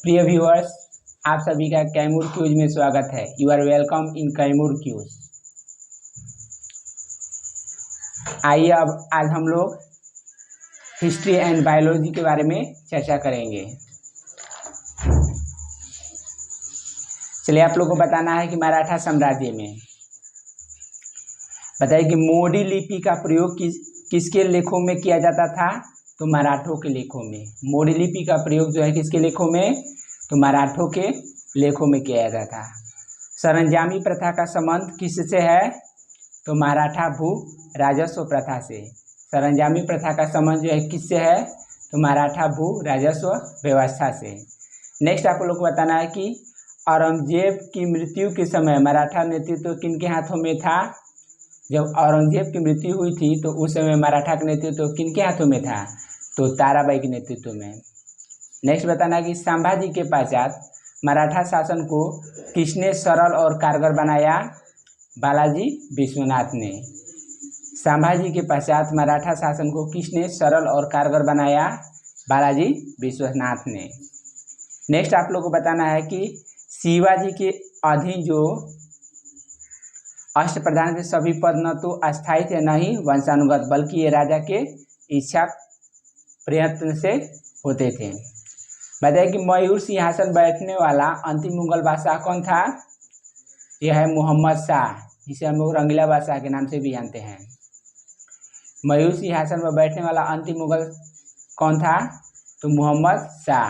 प्रिय व्यूअर्स, आप सभी का कैमूर क्यूज में स्वागत है। You are welcome in Kaimur quiz. आइए अब आज हम लोग हिस्ट्री एंड बायोलॉजी के बारे में चर्चा करेंगे। चलिए, आप लोगों को बताना है कि मराठा साम्राज्य में बताइए कि मोडी लिपि का प्रयोग किसके लेखों में किया जाता था। तो मराठों के लेखों में। मोडी लिपि का प्रयोग जो है किसके लेखों में, तो मराठों के लेखों में किया जाता था। सरंजामी प्रथा का संबंध किससे है, तो मराठा भू राजस्व प्रथा से। सरंजामी प्रथा का संबंध जो है किससे है, तो मराठा भू राजस्व व्यवस्था से। नेक्स्ट आप लोग को बताना है कि औरंगजेब की मृत्यु के समय मराठा नेतृत्व किनके हाथों में था। जब औरंगजेब की मृत्यु हुई थी तो उस समय मराठा का नेतृत्व किनके हाथों में था, तो ताराबाई के नेतृत्व में। नेक्स्ट बताना कि संभाजी के पश्चात मराठा शासन को किसने सरल और कारगर बनाया। बालाजी विश्वनाथ ने। संभाजी के पश्चात मराठा शासन को किसने सरल और कारगर बनाया। बालाजी विश्वनाथ ने। नेक्स्ट आप लोग को बताना है कि शिवाजी के अधीन जो अष्टप्रधान के सभी पद न तो अस्थायी थे न ही वंशानुगत, बल्कि ये राजा के इच्छा प्रयत्न से होते थे। बताइए कि मयूर सिंहासन बैठने वाला अंतिम मुगल बादशाह कौन था। यह है मोहम्मद शाह, जिसे हम लोग रंगीला बादशाह के नाम से भी जानते हैं। मयूर सिंहासन पर बैठने वाला अंतिम मुगल कौन था, तो मोहम्मद शाह।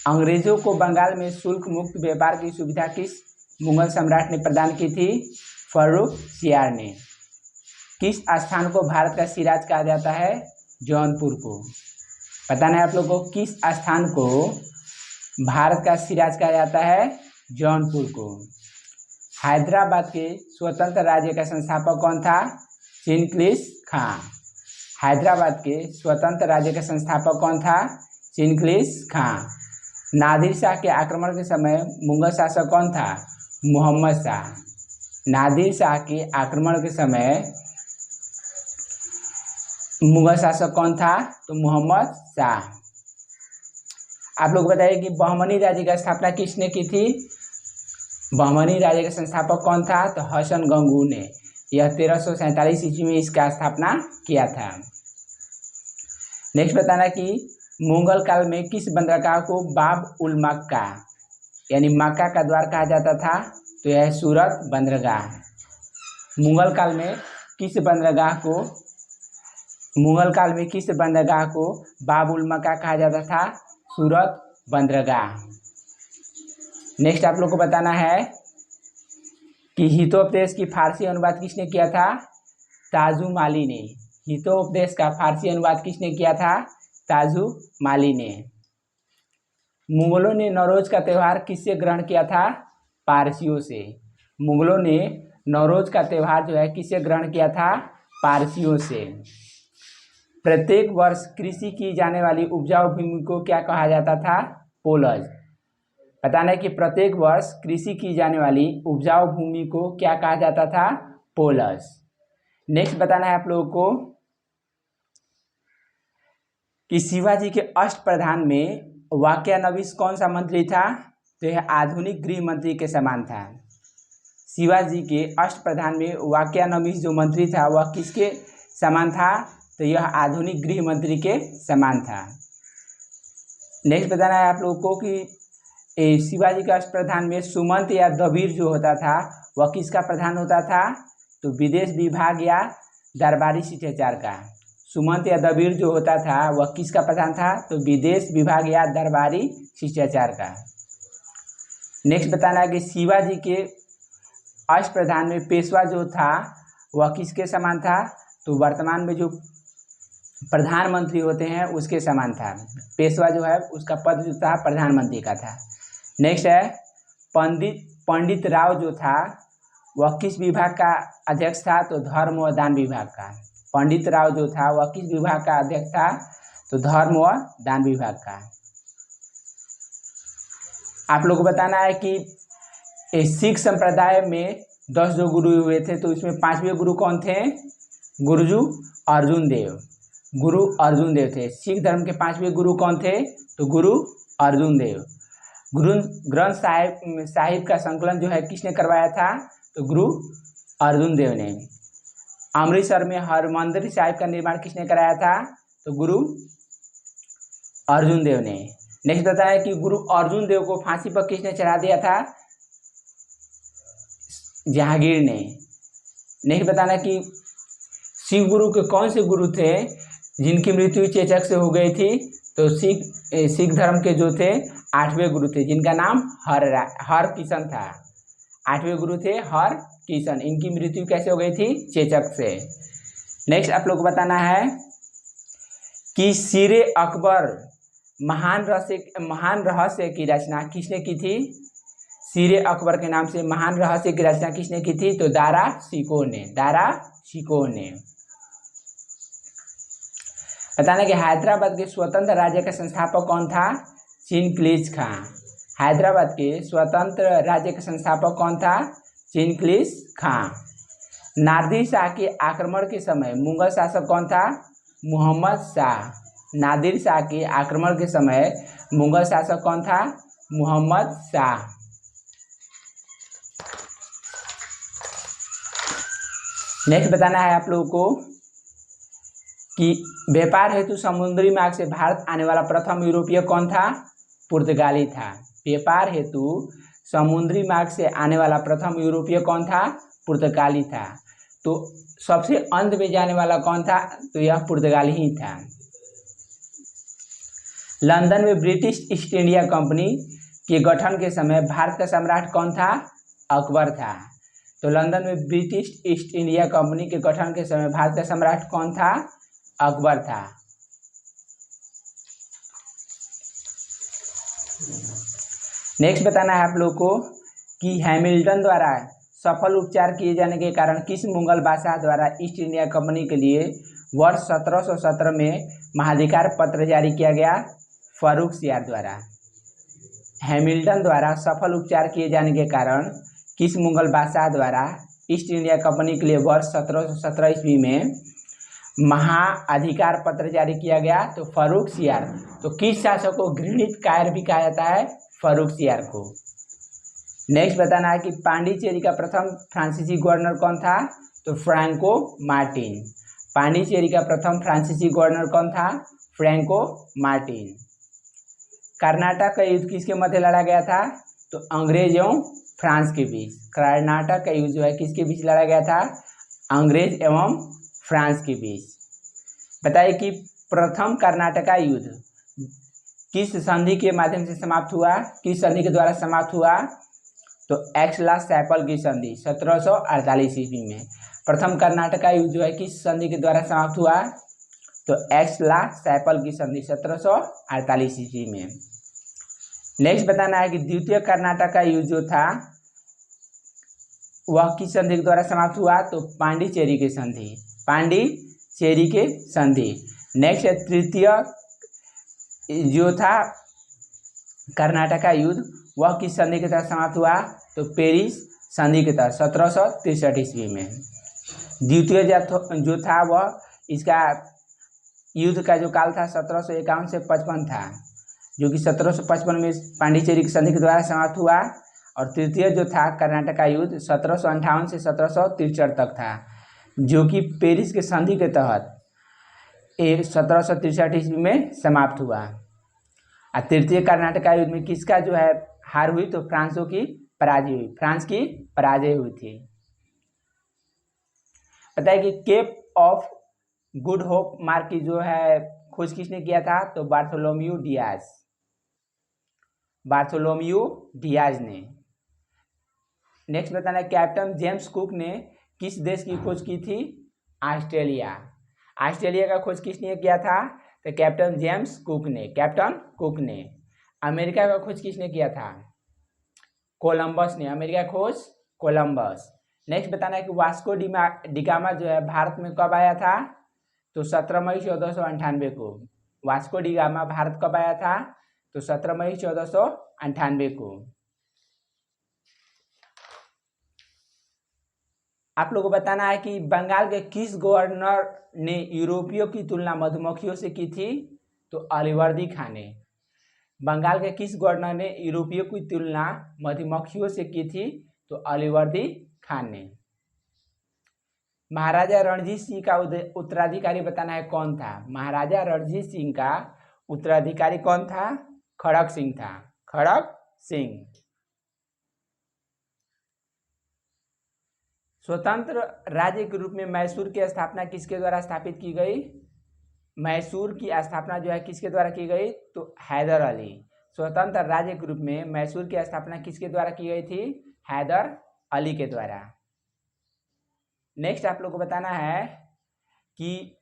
अंग्रेजों को बंगाल में शुल्क मुक्त व्यापार की सुविधा किस मुगल सम्राट ने प्रदान की थी। फर्रुखसियार ने। किस स्थान को भारत का सिराज कहा जाता है, जौनपुर को। बताना है आप लोग को किस स्थान को भारत का सिराज कहा जाता है, जौनपुर को। हैदराबाद के स्वतंत्र राज्य का संस्थापक कौन था, चिनक्लिस खां। हैदराबाद के स्वतंत्र राज्य का संस्थापक कौन था, चिनक्लिस खां। नादिर शाह के आक्रमण के समय मुगल शासक कौन था, मोहम्मद शाह। नादिर शाह के आक्रमण के समय मुगल शासक कौन था, तो मोहम्मद शाह। आप लोग बताइए कि बहमनी राज्य की स्थापना किसने की थी। बहमनी राज्य के संस्थापक कौन था, तो हसन गंगू ने। यह 1347 ईस्वी में इसका स्थापना किया था। नेक्स्ट बताना कि मुगल काल में किस बंदरगाह को बाब उल मक्का यानी मक्का का द्वार कहा जाता था, तो यह सूरत बंदरगाह। मुगल काल में किस बंदरगाह को बाब उल मक्का कहा जाता था, सूरत बंदरगाह। नेक्स्ट आप लोग को बताना है कि हितोपदेश की फारसी अनुवाद किसने किया था, ताजु माली ने। हितोपदेश का फारसी अनुवाद किसने किया था, ताजु माली ने। मुगलों ने नौरोज का त्यौहार किससे ग्रहण किया था, पारसियों से। मुगलों ने नौरोज का त्यौहार जो है किससे ग्रहण किया था, पारसियों से। प्रत्येक वर्ष कृषि की जाने वाली उपजाऊ भूमि को क्या कहा जाता था, पोलज। बताना है कि प्रत्येक वर्ष कृषि की जाने वाली उपजाऊ भूमि को क्या कहा जाता था, पोलज। नेक्स्ट बताना है आप लोगों को कि शिवाजी के अष्टप्रधान में वाक्यानविश कौन सा मंत्री था, तो यह आधुनिक गृह मंत्री के समान था। शिवाजी के अष्टप्रधान में वाक्यानविश जो मंत्री था वह किसके समान था, तो यह आधुनिक गृह मंत्री के समान था। नेक्स्ट बताना है आप लोगों को कि शिवाजी के अष्टप्रधान में सुमंत या दबीर जो होता था वह किसका प्रधान होता था, तो विदेश विभाग या दरबारी शिष्टाचार का। सुमंत या दबीर जो होता था वह किसका प्रधान था, तो विदेश विभाग या दरबारी शिष्टाचार का। नेक्स्ट बताना है कि शिवाजी के अष्टप्रधान में पेशवा जो था वह किसके समान था, तो वर्तमान में जो प्रधानमंत्री होते हैं उसके समान था। पेशवा जो है उसका पद जो था प्रधानमंत्री का था। नेक्स्ट है पंडित राव जो था वह किस विभाग का अध्यक्ष था, तो धर्म व दान विभाग का। पंडित राव जो था वह किस विभाग का अध्यक्ष था, तो धर्म व दान विभाग का। आप लोग को बताना है कि सिख संप्रदाय में 10 जो गुरु हुए थे तो इसमें 5वें गुरु कौन थे, गुरु अर्जुन देव थे। सिख धर्म के 5वें गुरु कौन थे, तो गुरु अर्जुन देव। ग्रंथ साहिब का संकलन जो है किसने करवाया था? तो गुरु अर्जुन देव ने। अमृतसर में हरमंदिर साहिब का निर्माण किसने कराया था? तो गुरु अर्जुन देव ने। नेक्स्ट बताया कि गुरु अर्जुन देव को फांसी पर किसने चढ़ा दिया था? जहांगीर ने। नेक्स्ट बताना कि शिव गुरु के कौन से गुरु थे जिनकी मृत्यु चेचक से हो गई थी? तो सिख धर्म के जो थे 8वें गुरु थे जिनका नाम हर किशन था। 8वें गुरु थे हर किशन। इनकी मृत्यु कैसे हो गई थी? चेचक से। नेक्स्ट आप लोग को बताना है कि सीरे अकबर महान रहस्य की रचना किसने की थी? सीरे अकबर के नाम से महान रहस्य की रचना किसने की थी? तो दारा शिकोह ने। बताना कि हैदराबाद के स्वतंत्र राज्य का संस्थापक कौन था? चिनक्लिज खां। हैदराबाद के स्वतंत्र राज्य का संस्थापक कौन था? चिनक्लिज खां। नादिर शाह के आक्रमण के समय मुगल शासक कौन था? मोहम्मद शाह। नादिर शाह के आक्रमण के समय मुगल शासक कौन था? मोहम्मद शाह। नेक्स्ट बताना है आप लोगों को कि व्यापार हेतु समुद्री मार्ग से भारत आने वाला प्रथम यूरोपीय कौन था? पुर्तगाली था। व्यापार हेतु समुद्री मार्ग से आने वाला प्रथम यूरोपीय कौन था? पुर्तगाली था। तो सबसे अंत में जाने वाला कौन था? तो यह पुर्तगाली ही था। लंदन में ब्रिटिश ईस्ट इंडिया कंपनी के गठन के समय भारत का सम्राट कौन था? अकबर था। तो लंदन में ब्रिटिश ईस्ट इंडिया कंपनी के गठन के समय भारत का सम्राट कौन था? अकबर था। नेक्स्ट बताना है आप लोग को कि हैमिल्टन द्वारा सफल उपचार किए जाने के कारण किस मुगल बादशाह द्वारा ईस्ट इंडिया कंपनी के लिए वर्ष 1717 में महाधिकार पत्र जारी किया गया? फर्रुखसियार द्वारा। हैमिल्टन द्वारा सफल उपचार किए जाने के कारण किस मुगल बादशाह द्वारा ईस्ट इंडिया कंपनी के लिए वर्ष 1717 ईस्वी में महाअधिकार पत्र जारी किया गया? तो फर्रुखसियार। तो किस शासक को घृणित कायर भी कहा जाता है? फर्रुखसियार को। नेक्स्ट बताना है कि पांडिचेरी का प्रथम फ्रांसीसी गवर्नर कौन था? तो फ्रैंको मार्टिन। पांडिचेरी का प्रथम फ्रांसीसी गवर्नर कौन था? Franco Martin. कर्नाटक का युद्ध किसके मध्य लड़ा गया था? तो अंग्रेज एवं फ्रांस के बीच। कर्नाटक का युद्ध जो है किसके बीच लड़ा गया था? अंग्रेज एवं फ्रांस के बीच। बताइए कि प्रथम कर्नाटक युद्ध किस संधि के माध्यम से समाप्त हुआ? किस संधि के द्वारा समाप्त हुआ? तो एक्सला-सैपल की संधि 1748 ईस्वी में। प्रथम कर्नाटक युद्ध जो है किस संधि के द्वारा समाप्त हुआ? तो एक्सला-सैपल की संधि 1748 ईस्वी में। नेक्स्ट बताना है कि द्वितीय कर्नाटक युद्ध जो था वह किस संधि के द्वारा समाप्त हुआ? तो पांडिचेरी की संधि। पांडिचेरी के संधि। नेक्स्ट है तृतीय जो था कर्नाटक युद्ध वह किस संधि के तहत समाप्त हुआ? तो पेरिस संधि के तहत 1763 ईस्वी में। द्वितीय जो था वह इसका युद्ध का जो काल था 1751 से 55 था, जो कि 1755 में पांडिचेरी की संधि के द्वारा समाप्त हुआ। और तृतीय जो था कर्नाटक युद्ध 1758 से 1763 तक था, जो कि पेरिस के संधि के तहत 1763 ईस्वी में समाप्त हुआ। और तृतीय कर्नाटक युद्ध में किसका जो है हार हुई? तो फ्रांस की पराजय हुई थी। बताइए कि Cape of Good Hope mark की जो है खोज किसने किया था? तो बार्थोलोम्यू डियाज ने। नेक्स्ट बताना कैप्टन जेम्स कुक ने किस देश की खोज की थी? ऑस्ट्रेलिया का खोज किसने किया था? तो कैप्टन जेम्स कुक ने। अमेरिका का खोज किसने किया था? कोलंबस ने। अमेरिका खोज कोलंबस। नेक्स्ट बताना है कि वास्को डिगामा जो है भारत में कब आया था? तो 17 मई 1498 को। वास्को डिगामा भारत कब आया था? तो 17 मई 1498 को। आप लोगों को बताना है कि बंगाल के किस गवर्नर ने यूरोपियों की तुलना मधुमक्खियों से की थी? तो अलीवर्दी खां ने। बंगाल के किस गवर्नर ने यूरोपियों की तुलना मधुमक्खियों से की थी? तो अलीवर्दी खान ने। महाराजा रणजीत सिंह का उत्तराधिकारी बताना है कौन था? महाराजा रणजीत सिंह का उत्तराधिकारी कौन था? खड़क सिंह था, खड़क सिंह। स्वतंत्र राज्य के रूप में मैसूर की स्थापना किसके द्वारा स्थापित की गई? मैसूर की स्थापना जो है किसके द्वारा की गई? तो हैदर अली। स्वतंत्र राज्य के रूप में मैसूर की स्थापना किसके द्वारा की गई थी? हैदर अली के द्वारा। नेक्स्ट आप लोग को बताना है कि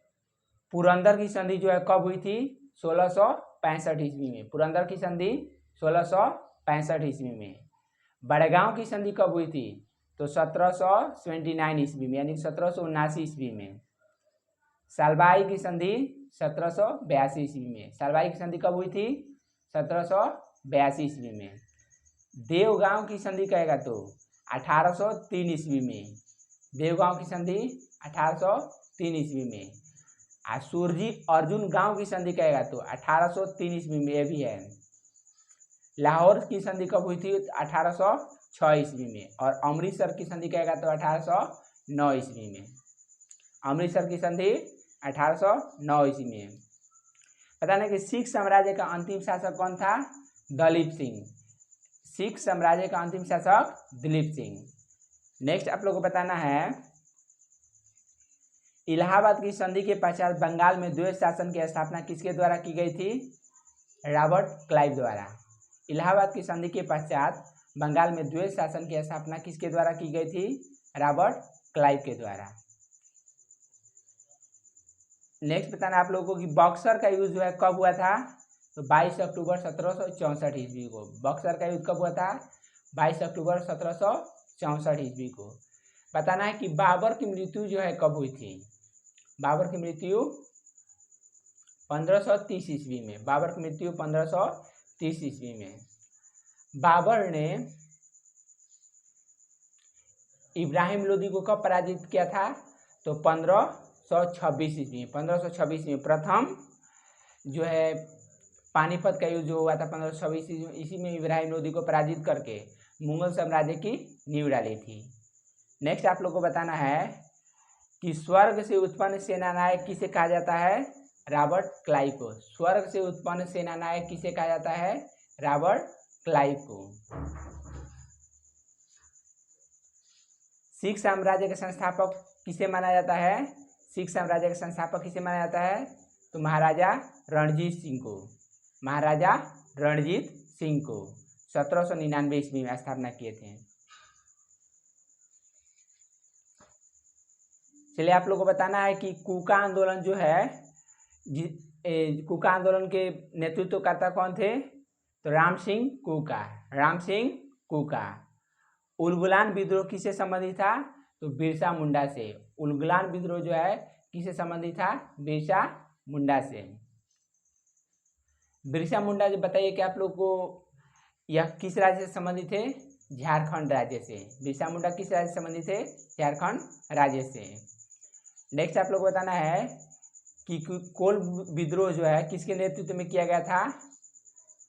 पुरंदर की संधि जो है कब हुई थी? 1665 ईस्वी में। पुरंदर की संधि 1665 ईस्वी में। बड़गांव की संधि कब हुई थी? तो 1779 ईस्वी में, यानी 1779 ईस्वी में। सालबाई की संधि 1782 ईस्वी में। सालबाई की संधि कब हुई थी? 1782 ईस्वी में। देवगांव की संधि कहेगा तो 1803 ईस्वी में। देवगांव की संधि 1803 ईस्वी में। सुरजी अर्जुन गांव की संधि कहेगा तो 1803 ईस्वी में, ये भी है। लाहौर की संधि कब हुई थी? 1806 ईस्वी में। और अमृतसर की संधि कहेगा तो 1809 ईस्वी में। अमृतसर की संधि 1809 ईस्वी में। पता नहीं कि सिख साम्राज्य का अंतिम शासक कौन था? दलीप सिंह। सिख साम्राज्य का अंतिम शासक दलीप सिंह। नेक्स्ट आप लोगों को बताना है इलाहाबाद की संधि के पश्चात बंगाल में द्वैत शासन की स्थापना किसके द्वारा की गई थी? रॉबर्ट क्लाइव द्वारा। इलाहाबाद की संधि के पश्चात बंगाल में द्वैत शासन की स्थापना किसके द्वारा की गई थी? रॉबर्ट क्लाइव के द्वारा। नेक्स्ट बताना आप लोगों को कि बक्सर का युद्ध जो है कब हुआ था? तो 22 अक्टूबर 1764 ईस्वी को। बक्सर का युद्ध कब हुआ था? 22 अक्टूबर 1764 ईस्वी को। बताना है कि बाबर की मृत्यु जो है कब हुई थी? बाबर की मृत्यु 1530 ईस्वी में। बाबर की मृत्यु 1530 ईस्वी में। बाबर ने इब्राहिम लोदी को कब पराजित किया था? तो 1526 ईस्वी में। 1526 में प्रथम जो है पानीपत का युद्ध जो हुआ था 1526 इसी में इब्राहिम लोदी को पराजित करके मुगल साम्राज्य की नींव डाली थी। नेक्स्ट आप लोग को बताना है कि स्वर्ग से उत्पन्न सेनानायक किसे कहा जाता है? रॉबर्ट क्लाइव को। स्वर्ग से उत्पन्न सेनानायक किसे कहा जाता है? रॉबर्ट क्लाइव को। सिख साम्राज्य के संस्थापक किसे माना जाता है? सिख साम्राज्य के संस्थापक किसे माना जाता है? तो महाराजा रणजीत सिंह को। महाराजा रणजीत सिंह को 1799 ईस्वी में स्थापना किए थे। चलिए आप लोगों को बताना है कि कूका आंदोलन जो है, कूका आंदोलन के नेतृत्वकर्ता कौन थे? तो राम सिंह कूका। राम सिंह कूका। उलगुलान विद्रोह किससे संबंधित था? तो बिरसा मुंडा से। उलगुलान विद्रोह जो है किससे संबंधित था? बिरसा मुंडा से। बिरसा मुंडा जो बताइए कि आप लोग को यह किस राज्य से संबंधित थे? झारखंड राज्य से। बिरसा मुंडा किस राज्य से संबंधित थे? झारखंड राज्य से। नेक्स्ट आप लोग को बताना है कि कोल विद्रोह जो है किसके नेतृत्व में किया गया था?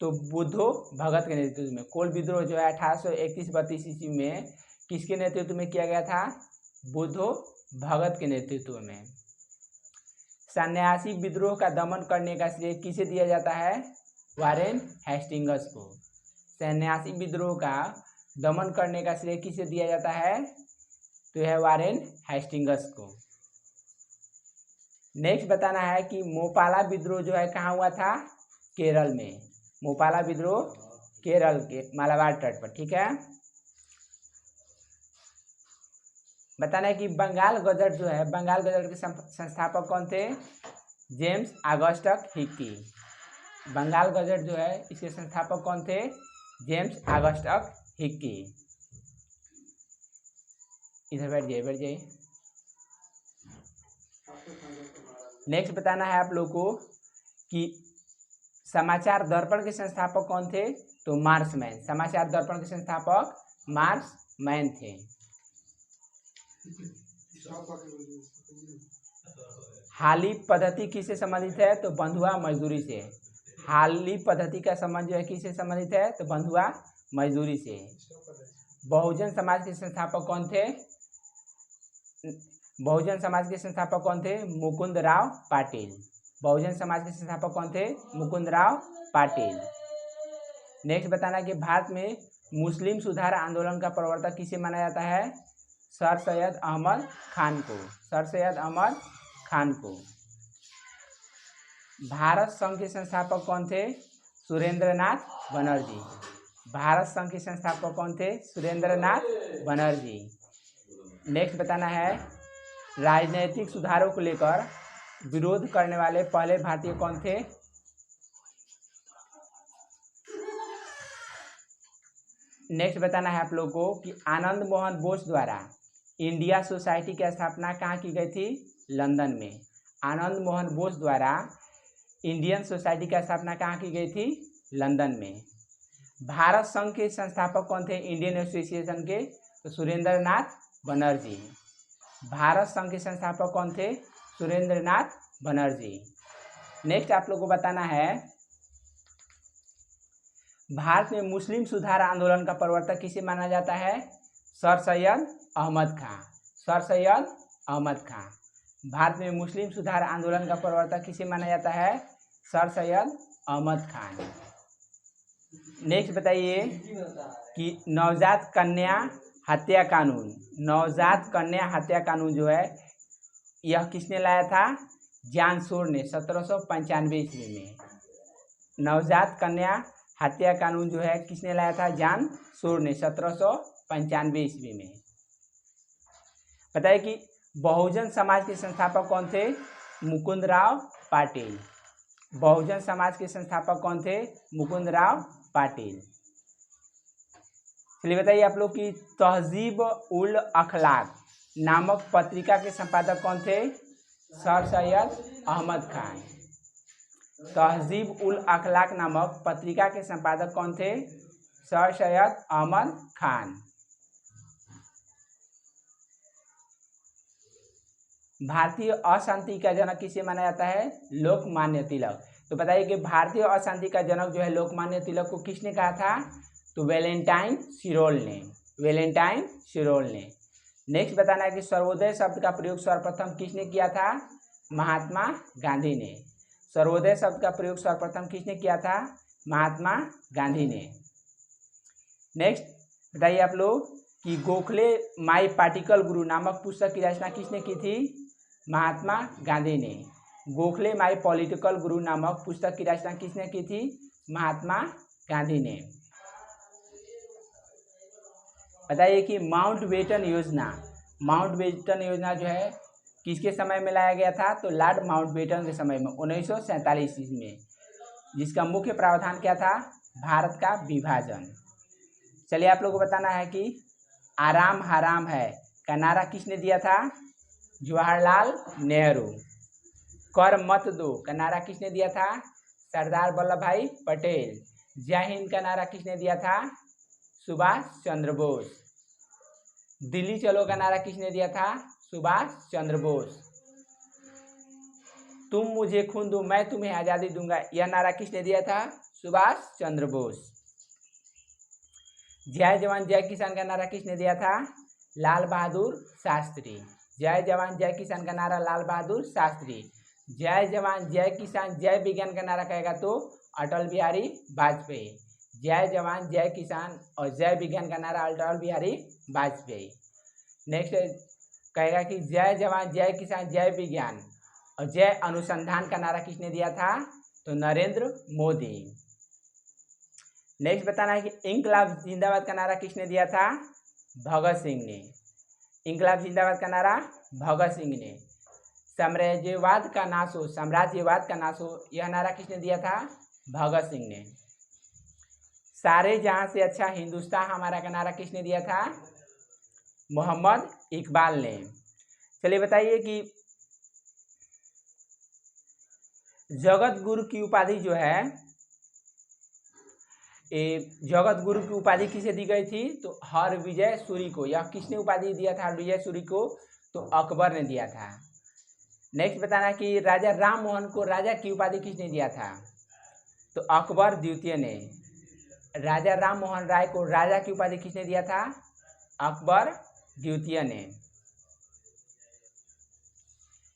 तो बुद्धो भगत के नेतृत्व में। कोल विद्रोह जो है 1831-32 ईस्वी में किसके नेतृत्व में किया गया था? बुद्धो भगत के नेतृत्व में। सन्यासी विद्रोह का दमन करने का श्रेय किसे दिया जाता है? वारेन हेस्टिंग्स को। सन्यासी विद्रोह का दमन करने का श्रेय किसे दिया जाता है? तो यह वारेन हेस्टिंग्स को। नेक्स्ट बताना है कि मोपाला विद्रोह जो है कहाँ हुआ था? केरल में। मोपाला विद्रोह केरल के मालाबार तट पर, ठीक है। बताना है कि बंगाल गजट जो है, बंगाल गजट के संस्थापक कौन थे? James Augustus Hicky. Bengal gazette जो है इसके संस्थापक कौन थे? James Augustus Hicky. इधर बैठ जाइए, बैठ जाइए। नेक्स्ट बताना है आप लोग को कि समाचार दर्पण के संस्थापक कौन थे? तो मार्समैन। समाचार दर्पण के संस्थापक मार्समैन थे। हाली पद्धति किससे संबंधित है? तो बंधुआ मजदूरी से। हाली पद्धति का संबंध जो है किससे संबंधित है, तो बंधुआ मजदूरी से। बहुजन समाज के संस्थापक कौन थे, बहुजन समाज के संस्थापक कौन थे, मुकुंद राव पाटिल। बहुजन समाज के संस्थापक कौन थे, मुकुंद राव पाटिल। नेक्स्ट बताना कि भारत में मुस्लिम सुधार आंदोलन का प्रवर्तक किसे माना जाता है, सर सैयद अहमद खान को, सर सैयद अहमद खान को। भारत संघ के संस्थापक कौन थे, सुरेंद्रनाथ बनर्जी। भारत संघ के संस्थापक कौन थे, सुरेंद्रनाथ बनर्जी। नेक्स्ट बताना है राजनीतिक सुधारों को लेकर विरोध करने वाले पहले भारतीय कौन थे, नेक्स्ट बताना है आप लोगों को कि आनंद मोहन बोस द्वारा इंडिया सोसाइटी की स्थापना कहाँ की गई थी, लंदन में। आनंद मोहन बोस द्वारा इंडियन सोसाइटी की स्थापना कहाँ की गई थी, लंदन में। भारत संघ के संस्थापक कौन थे, इंडियन एसोसिएशन के, तो सुरेंद्रनाथ बनर्जी। भारत संघ के संस्थापक कौन थे, सुरेंद्रनाथ बनर्जी। नेक्स्ट आप लोगों को बताना है भारत में मुस्लिम सुधार आंदोलन का प्रवर्तक किसे माना जाता है, सर सैयद अहमद खां। सर सैयद अहमद खां। भारत में मुस्लिम सुधार आंदोलन का प्रवर्तक किसे माना जाता है, सर सैयद अहमद खान। नेक्स्ट बताइए कि नवजात कन्या हत्या कानून, नवजात कन्या हत्या कानून जो है यह किसने लाया था, जॉन शोर ने 1795 ईस्वी में। नवजात कन्या हत्या कानून जो है किसने लाया था, जॉन शोर ने 1795 ईस्वी में। बताइए कि बहुजन समाज के संस्थापक कौन थे, मुकुंद राव पाटिल। बहुजन समाज के संस्थापक कौन थे, मुकुंद राव पाटिल। चलिए बताइए आप लोग की तहजीब उल अखलाक नामक पत्रिका के संपादक कौन थे, सर सैयद अहमद खान। तहजीब उल अखलाक नामक पत्रिका के संपादक कौन थे, सर सैयद अहमद खान। भारतीय अशांति का जनक किसे माना जाता है, लोकमान्य तिलक। तो बताइए कि भारतीय अशांति का जनक जो है लोकमान्य तिलक को किसने कहा था, तो वैलेंटाइन शिरोल ने, वैलेंटाइन शिरोल ने। नेक्स्ट बताना है कि सर्वोदय शब्द का प्रयोग सर्वप्रथम किसने किया था, महात्मा गांधी ने। सर्वोदय शब्द का प्रयोग सर्वप्रथम किसने किया था, महात्मा गांधी ने। नेक्स्ट बताइए आप लोग कि गोखले माई पार्टिकल गुरु नामक पुस्तक की रचना किसने की थी, महात्मा गांधी ने। गोखले माई पॉलिटिकल गुरु नामक पुस्तक की रचना किसने की थी, महात्मा गांधी ने। बताइए कि माउंटबेटन योजना, माउंटबेटन योजना जो है किसके समय में लाया गया था, तो लॉर्ड माउंटबेटन के समय में 1947 ईस्वी में, जिसका मुख्य प्रावधान क्या था, भारत का विभाजन। चलिए आप लोगों को बताना है कि आराम हराम है का नारा किसने दिया था, जवाहरलाल नेहरू। कर मत दो का नारा किसने दिया था, सरदार वल्लभ भाई पटेल। जय हिंद का नारा किसने दिया था, सुभाष चंद्र बोस। दिल्ली चलो का नारा किसने दिया था, सुभाष चंद्र बोस। तुम मुझे खून दो मैं तुम्हें आजादी दूंगा, यह नारा किसने दिया था, सुभाष चंद्र बोस। जय जवान जय किसान का नारा किसने दिया था, लाल बहादुर शास्त्री। जय जवान जय किसान का नारा लाल बहादुर शास्त्री। जय जवान जय किसान जय विज्ञान का नारा कहेगा तो अटल बिहारी वाजपेयी। जय जवान जय किसान और जय विज्ञान का नारा अटल बिहारी वाजपेयी। नेक्स्ट कहेगा कि जय जवान जय किसान जय विज्ञान और जय अनुसंधान का नारा किसने दिया था, तो नरेंद्र मोदी। नेक्स्ट बताना है कि इंकलाब जिंदाबाद का नारा किसने दिया था, भगत सिंह ने। इंकलाब जिंदाबाद का नारा भगत सिंह ने। साम्राज्यवाद का नाश हो, साम्राज्यवाद का नाश हो, यह नारा किसने दिया था, भगत सिंह ने। सारे जहां से अच्छा हिंदुस्तान हमारा का नारा किसने दिया था, मोहम्मद इकबाल ने। चलिए बताइए कि जगत गुरु की उपाधि जो है, जगत गुरु की उपाधि किसे दी गई थी, तो हरविजय सूरी को। यह किसने उपाधि दिया था हरविजय सूरी को, तो अकबर ने दिया था। नेक्स्ट बताना कि राजा राम मोहन को राजा की उपाधि किसने दिया था, तो अकबर द्वितीय ने। राजा राम मोहन राय को राजा की उपाधि किसने दिया था? अकबर द्वितीय ने।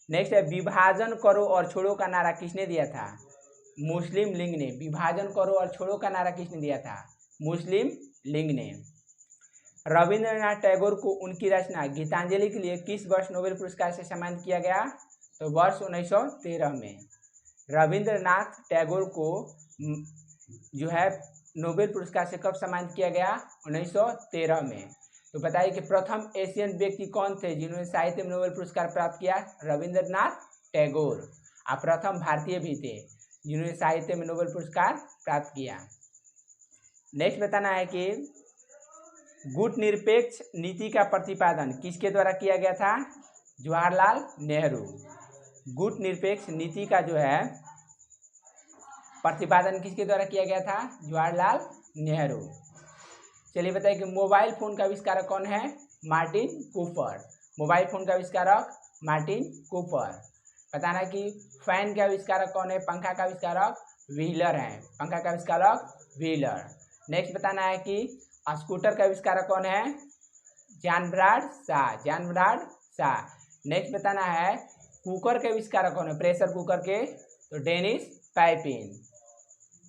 नेक्स्ट है विभाजन करो और छोड़ो का नारा किसने दिया था? मुस्लिम लीग ने। विभाजन करो और छोड़ो का नारा किसने दिया था? मुस्लिम लीग ने। रविंद्रनाथ टैगोर को उनकी रचना गीतांजलि के लिए किस वर्ष नोबेल पुरस्कार से सम्मानित किया गया? तो वर्ष 1913 में। रविंद्रनाथ टैगोर को जो है नोबेल पुरस्कार से कब सम्मानित किया गया? 1913 में। तो बताइए कि प्रथम एशियन व्यक्ति कौन थे जिन्होंने साहित्य में नोबेल पुरस्कार प्राप्त किया? रविंद्रनाथ टैगोर। और प्रथम भारतीय भी थे जिन्होंने साहित्य में नोबेल पुरस्कार प्राप्त किया। नेक्स्ट बताना है कि गुटनिरपेक्ष नीति का प्रतिपादन किसके द्वारा किया गया था? जवाहरलाल नेहरू। गुटनिरपेक्ष नीति का जो है प्रतिपादन किसके द्वारा किया गया था? जवाहरलाल नेहरू। चलिए बताइए कि मोबाइल फोन का आविष्कारक कौन है? Martin Cooper. मोबाइल फोन का आविष्कारक मार्टिन कूपर। बताना कि फैन के आविष्कारक कौन है? पंखा का आविष्कारक व्हीलर है। पंखा का आविष्कारक व्हीलर। नेक्स्ट बताना है कि स्कूटर का आविष्कारक कौन है? John Baird Shaw. John Baird Shaw. Next बताना है कुकर के आविष्कारक कौन है? प्रेशर कुकर के? तो डेनिस पैपिन।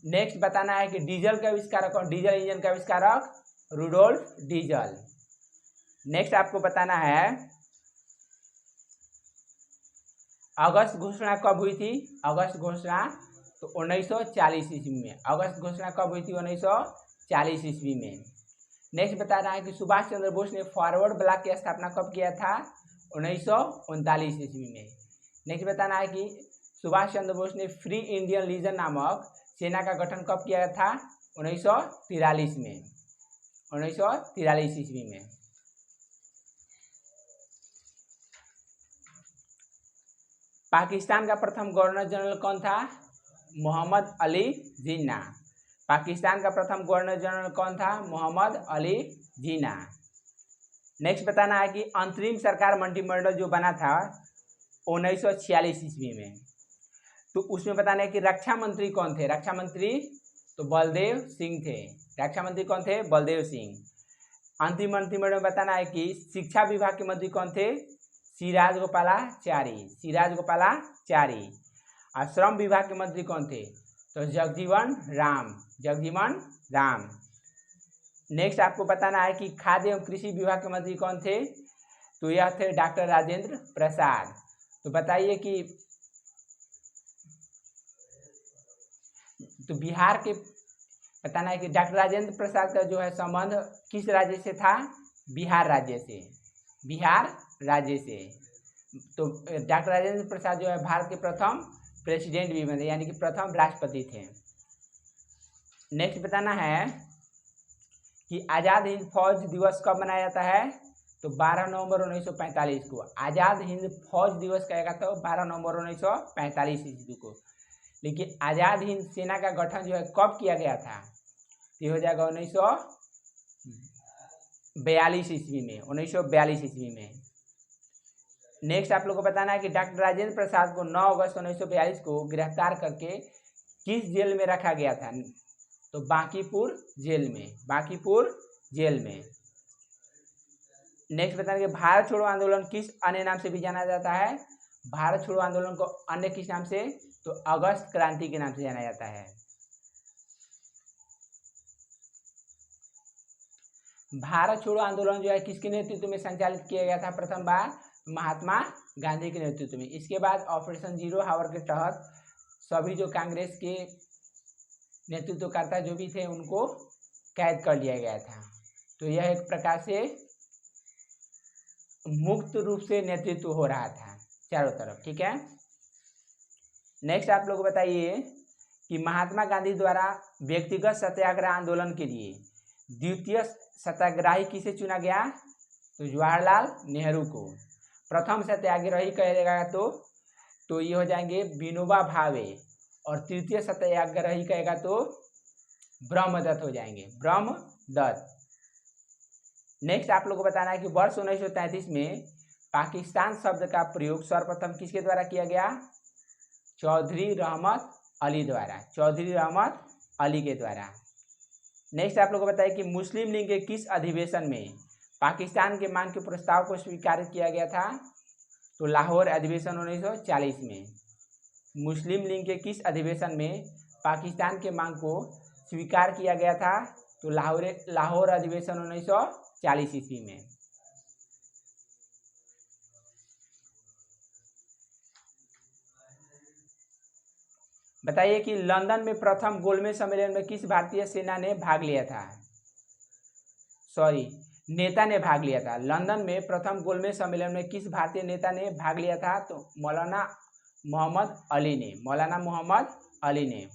नेक्स्ट बताना है कि डीजल का आविष्कारक कौन? डीजल इंजन का आविष्कारक रुडोल्फ डीजल। नेक्स्ट आपको बताना है अगस्त घोषणा कब हुई थी? अगस्त घोषणा तो 1940 ईस्वी में। अगस्त घोषणा कब हुई थी? 1940 ईस्वी में। नेक्स्ट बताना है कि सुभाष चंद्र बोस ने फॉरवर्ड ब्लॉक की स्थापना कब किया था? 1939 ईस्वी में। नेक्स्ट बताना है कि सुभाष चंद्र बोस ने फ्री इंडियन लीजन नामक सेना का गठन कब किया था? 1943 में। 1943 ईस्वी में। पाकिस्तान का प्रथम गवर्नर जनरल कौन था? मोहम्मद अली जिन्ना। पाकिस्तान का प्रथम गवर्नर जनरल कौन था? मोहम्मद अली जिन्ना। नेक्स्ट बताना है कि अंतरिम सरकार मंत्रिमंडल जो बना था 1946 ईस्वी में, तो उसमें बताना है कि रक्षा मंत्री कौन थे? रक्षा मंत्री तो बलदेव सिंह थे। रक्षा मंत्री कौन थे? बलदेव सिंह। अंतिम मंत्रिमंडल में बताना है कि शिक्षा विभाग के मंत्री कौन थे? सी राजगोपालाचारी। सी राजगोपालाचारी। और श्रम विभाग के मंत्री कौन थे? तो जगजीवन राम। जगजीवन राम। नेक्स्ट आपको बताना है कि खाद्य एवं कृषि विभाग के मंत्री कौन थे? तो यह थे डॉक्टर राजेंद्र प्रसाद। तो बताइए कि तो बिहार के बताना है कि डॉक्टर राजेंद्र प्रसाद का जो है संबंध किस राज्य से था? बिहार राज्य से। बिहार राज्य से। तो डॉक्टर राजेंद्र प्रसाद जो है भारत के प्रथम प्रेसिडेंट भी बने, यानी कि प्रथम राष्ट्रपति थे। नेक्स्ट बताना है कि आज़ाद हिंद फौज दिवस कब मनाया जाता है? तो 12 नवंबर 1945 को आज़ाद हिंद फौज दिवस कहा गया था 12 नवंबर 1945 ईस्वी को। लेकिन आज़ाद हिंद सेना का गठन जो है कब किया गया था? ये हो जाएगा 1942 ईस्वी में। 1942 ईस्वी में। नेक्स्ट आप लोग को बताना है कि डॉक्टर राजेंद्र प्रसाद को 9 अगस्त 1942 को गिरफ्तार करके किस जेल में रखा गया था? तो बांकीपुर जेल में। बांकीपुर जेल में। नेक्स्ट बताना कि भारत छोड़ो आंदोलन किस अन्य नाम से भी जाना जाता है? भारत छोड़ो आंदोलन को अन्य किस नाम से? तो अगस्त क्रांति के नाम से जाना जाता है। भारत छोड़ो आंदोलन जो है किसके नेतृत्व में संचालित किया गया था प्रथम बार? महात्मा गांधी के नेतृत्व में। इसके बाद ऑपरेशन जीरो हावर के तहत सभी जो कांग्रेस के नेतृत्वकर्ता जो भी थे उनको कैद कर लिया गया था। तो यह एक प्रकार से मुक्त रूप से नेतृत्व हो रहा था चारों तरफ। ठीक है। नेक्स्ट आप लोग बताइए कि महात्मा गांधी द्वारा व्यक्तिगत सत्याग्रह आंदोलन के लिए द्वितीय सत्याग्रही किसे चुना गया? तो जवाहरलाल नेहरू को। प्रथम सत्याग्रही कहेगा तो ये हो जाएंगे विनोबा भावे, और तृतीय सत्याग्रही कहेगा तो ब्रह्मदत्त हो जाएंगे। ब्रह्मदत्त। नेक्स्ट आप लोग को बताना है कि वर्ष 1933 में पाकिस्तान शब्द का प्रयोग सर्वप्रथम किसके द्वारा किया गया? चौधरी रहमत अली द्वारा, चौधरी रहमत अली के द्वारा। नेक्स्ट आप लोगों को बताइए कि मुस्लिम लीग के किस अधिवेशन में पाकिस्तान के मांग के प्रस्ताव को स्वीकार किया गया था? तो लाहौर अधिवेशन 1940 में। मुस्लिम लीग के किस अधिवेशन में पाकिस्तान के मांग को स्वीकार किया गया था? तो लाहौर अधिवेशन 1940 ईस्वी में। बताइए कि लंदन में प्रथम गोलमेज सम्मेलन में किस भारतीय सेना ने भाग लिया था? नेता ने भाग लिया था। लंदन में प्रथम गोलमेज सम्मेलन में किस भारतीय नेता ने भाग लिया था? तो मौलाना मोहम्मद अली ने।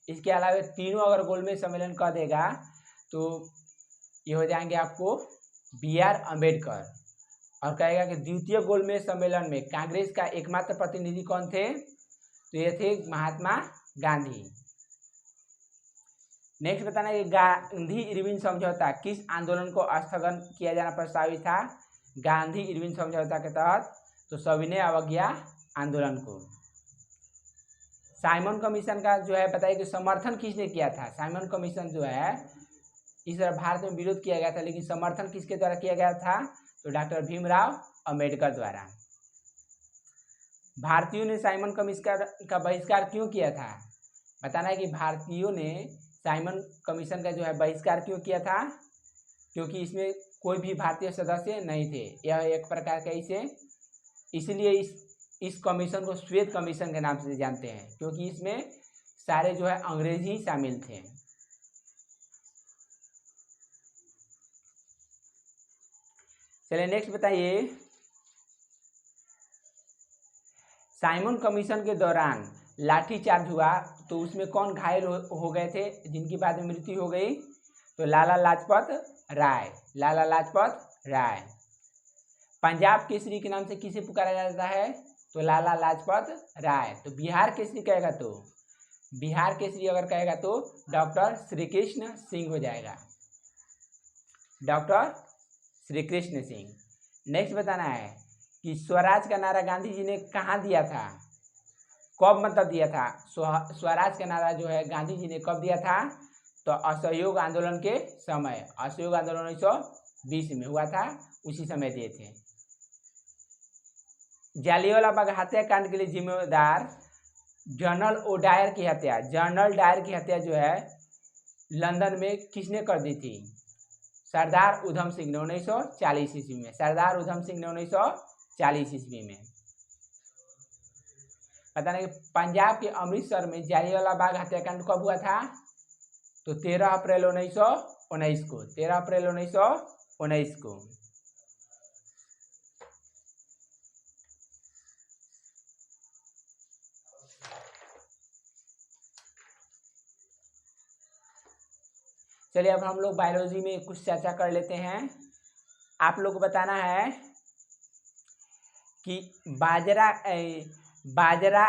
इसके अलावा तीनों अगर गोलमेज सम्मेलन कह देगा तो ये हो जाएंगे आपको BR अम्बेडकर। और कहेगा कि द्वितीय गोलमेज सम्मेलन में कांग्रेस का एकमात्र प्रतिनिधि कौन थे? तो ये थे महात्मा गांधी। नेक्स्ट बताना है कि गांधी इरविन समझौता किस आंदोलन को स्थगन किया जाना प्रस्तावित था? गांधी इरविन समझौता के तहत तो सविनय अवज्ञा आंदोलन को। साइमन कमीशन का जो है बताइए कि समर्थन किसने किया था? साइमन कमीशन जो है इस भारत में विरोध किया गया था, लेकिन समर्थन किसके द्वारा किया गया था? तो डॉक्टर भीमराव अंबेडकर द्वारा। भारतीयों ने साइमन कमीशन का बहिष्कार क्यों किया था? बताना है कि भारतीयों ने साइमन कमीशन का जो है बहिष्कार क्यों किया था? क्योंकि इसमें कोई भी भारतीय सदस्य नहीं थे। यह एक प्रकार का इसलिए इस कमीशन को श्वेत कमीशन के नाम से जानते हैं, क्योंकि इसमें सारे जो है अंग्रेज ही शामिल थे। चलिए नेक्स्ट बताइए, साइमन कमीशन के दौरान लाठीचार्ज हुआ तो उसमें कौन घायल हो गए थे जिनकी बाद में मृत्यु हो गई? तो लाला लाजपत राय। पंजाब केसरी के नाम से किसे पुकारा जाता है? तो लाला लाजपत राय। तो बिहार केसरी कहेगा तो बिहार केसरी अगर कहेगा तो डॉक्टर श्री कृष्ण सिंह हो जाएगा, डॉक्टर श्री कृष्ण सिंह। नेक्स्ट बताना है कि स्वराज का नारा गांधी जी ने कहाँ दिया था? कब मतलब दिया था? स्वराज का नारा जो है गांधी जी ने कब दिया था? तो असहयोग आंदोलन के समय। असहयोग आंदोलन 1920 में हुआ था, उसी समय दिए थे। जालियांवाला बाग हत्याकांड के लिए जिम्मेदार जनरल डायर की हत्या जो है लंदन में किसने कर दी थी? सरदार उधम सिंह ने 1940 ईस्वी में। सरदार उधम सिंह ने 1940 ईस्वी में। पता नहीं पंजाब के अमृतसर में जालियांवाला बाग हत्याकांड कब हुआ था? तो 13 अप्रैल 1919 को। 13 अप्रैल 1919 को। चलिए अब हम लोग बायोलॉजी में कुछ चर्चा कर लेते हैं। आप लोग को बताना है कि बाजरा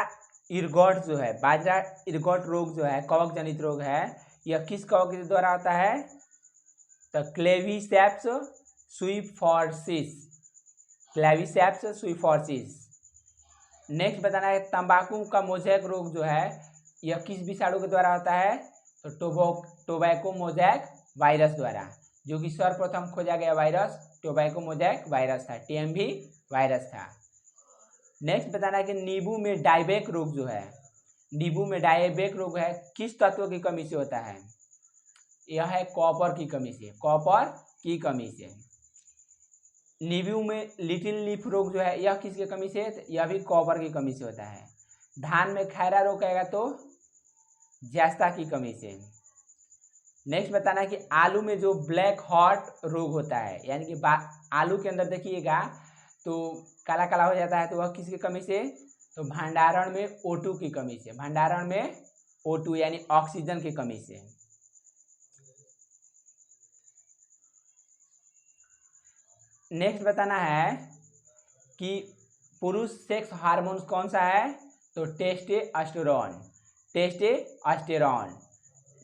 इरगॉट जो है, बाजरा इरगॉट रोग जो है कवक जनित रोग है, यह किस कवक के द्वारा होता है? तो क्लेविसेप्स सुइफोर्सिस। नेक्स्ट बताना है तंबाकू का मोज़ेक रोग जो है यह किस विषाणु के द्वारा होता है? तो टोबैको मोज़ेक वायरस द्वारा, जो कि सर्वप्रथम खोजा गया वायरस टोबैको मोज़ेक वायरस था, TMV वायरस था। नेक्स्ट बताना है कि नींबू में डायबेक रोग है किस तत्व की कमी से होता है? यह है कॉपर की कमी से। नींबू में लिटिल लीफ रोग जो है यह किसकी कमी से? यह भी कॉपर की कमी से होता है। धान में खैरा रोग कहेगा तो जस्ता की कमी से। नेक्स्ट बताना है कि आलू में जो ब्लैक हॉट रोग होता है, यानी कि आलू के अंदर देखिएगा तो काला काला हो जाता है, तो वह किसकी कमी से? तो भंडारण में O2 की कमी से। भंडारण में O2 यानी ऑक्सीजन की कमी से। नेक्स्ट बताना है कि पुरुष सेक्स हार्मोन कौन सा है? तो टेस्टोस्टेरोन।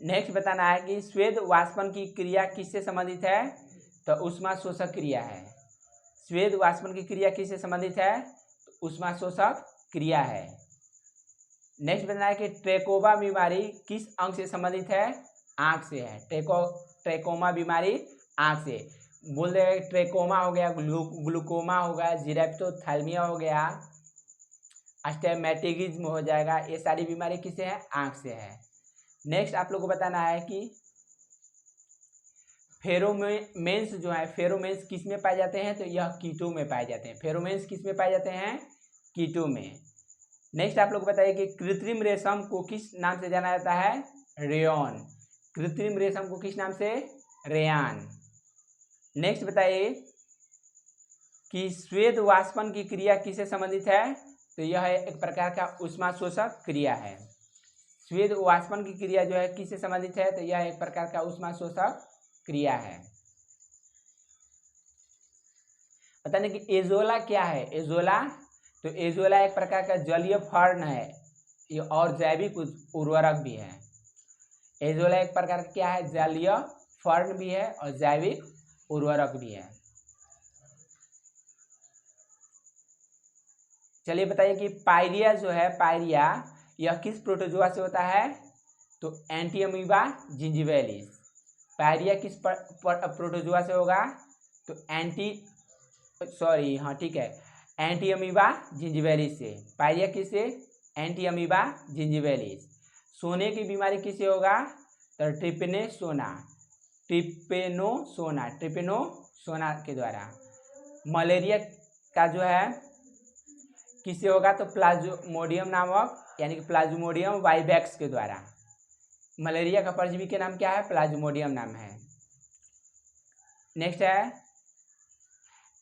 नेक्स्ट बताना है कि श्वेत वाष्पन की क्रिया किससे संबंधित है? तो ऊष्मा शोषक क्रिया है। श्वेत वाष्पन की क्रिया किससे संबंधित है? तो ऊष्मा शोषक क्रिया है। नेक्स्ट बताना है कि ट्रेकोमा बीमारी किस अंग से संबंधित है? आंख से है। ट्रेकोमा बीमारी आंख से। बोल देगा ट्रेकोमा हो गया, ग्लूकोमा हो गया, जीरेप्टोथैल्मिया हो गया, अस्टिग्मेटिज्म हो जाएगा, ये सारी बीमारी किससे है? आंख से है। नेक्स्ट आप लोग को बताना है कि फेरोमेन्स जो है, फेरोमेन्स किस में पाए जाते हैं? तो यह कीटों में पाए जाते हैं। फेरोमेन्स किस में पाए जाते हैं? कीटों में। नेक्स्ट आप लोग बताइए कि कृत्रिम रेशम को किस नाम से जाना जाता है? रेयॉन। कृत्रिम रेशम को किस नाम से? रेयान। नेक्स्ट बताइए कि श्वेत वाष्पन की क्रिया किससे संबंधित है? तो यह एक प्रकार का ऊष्माशोषक क्रिया है। श्वेत वाष्पन की क्रिया जो है किससे संबंधित है? तो यह एक प्रकार का ऊष्माशोषक क्रिया है। बताने कि एजोला क्या है? एजोला, तो एजोला एक प्रकार का जलीय फर्न है ये और जैविक उर्वरक भी है। एजोला एक प्रकार का क्या है? जलीय फर्न भी है और जैविक उर्वरक भी है। चलिए बताइए कि पायरिया जो है, पायरिया यह किस प्रोटोजोआ से होता है? तो एंटीअमीबा जिंजिबेलिस। पायरिया किस प्रोटोजोआ से होगा? तो एंटीअमीबा जिंजिबेलिस से। पायरिया किससे? एंटीअमीबा जिंजिबेलिस। सोने की बीमारी किससे होगा? तो ट्रिपेनोसोना के द्वारा। मलेरिया का जो है किससे होगा? तो प्लाज्मोडियम नामक यानी कि प्लाज्मोडियम वाइवैक्स के द्वारा। मलेरिया का परजीवी के नाम क्या है? प्लाज्मोडियम नाम है। नेक्स्ट है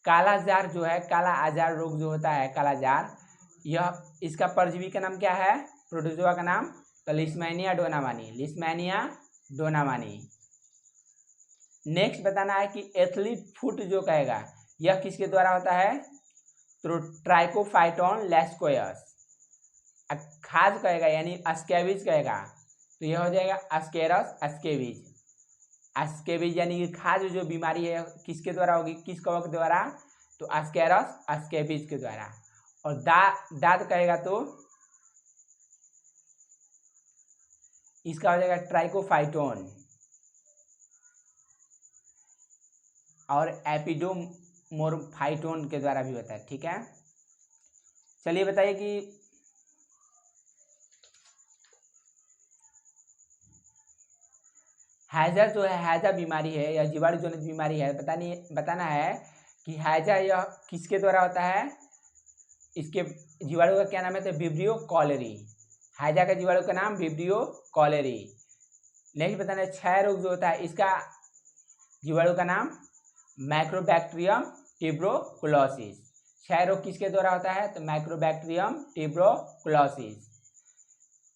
कालाजार जो है, काला आजार रोग जो होता है कालाजार, यह इसका परजीवी का नाम क्या है? प्रोटोजोआ का नाम? तो लिस्मेनिया डोनामानी। नेक्स्ट बताना है कि एथलीट फुट जो कहेगा यह किसके द्वारा होता है? तो ट्राइकोफाइटोन लेस्कोयस। खाज कहेगा यानी स्कैबिज कहेगा तो यह हो जाएगा अस्केरस स्कैबिज। स्कैबिज यानी कि खाज जो बीमारी है किसके द्वारा होगी? किस कवक द्वारा? तो अस्केरस स्कैबिज के द्वारा। और दाद कहेगा तो इसका हो जाएगा ट्राइकोफाइटोन और एपिडोमोरफाइटोन के द्वारा भी होता है। ठीक है, चलिए बताइए कि हैजा जो है, हैजा बीमारी है या जीवाणु जनित बीमारी है, बताना है कि हैजा यह किसके द्वारा होता है? इसके जीवाणु का क्या नाम है? तो विब्रियो कॉलेरी। हैजा का जीवाणु का नाम विब्रियो कॉलेरी। नेक्स्ट बताना है क्षय रोग जो होता है इसका जीवाणु का नाम माइक्रोबैक्टीरियम ट्यूबरकुलोसिस। क्षय रोग किसके द्वारा होता है? तो माइक्रोबैक्टीरियम ट्यूबरकुलोसिस।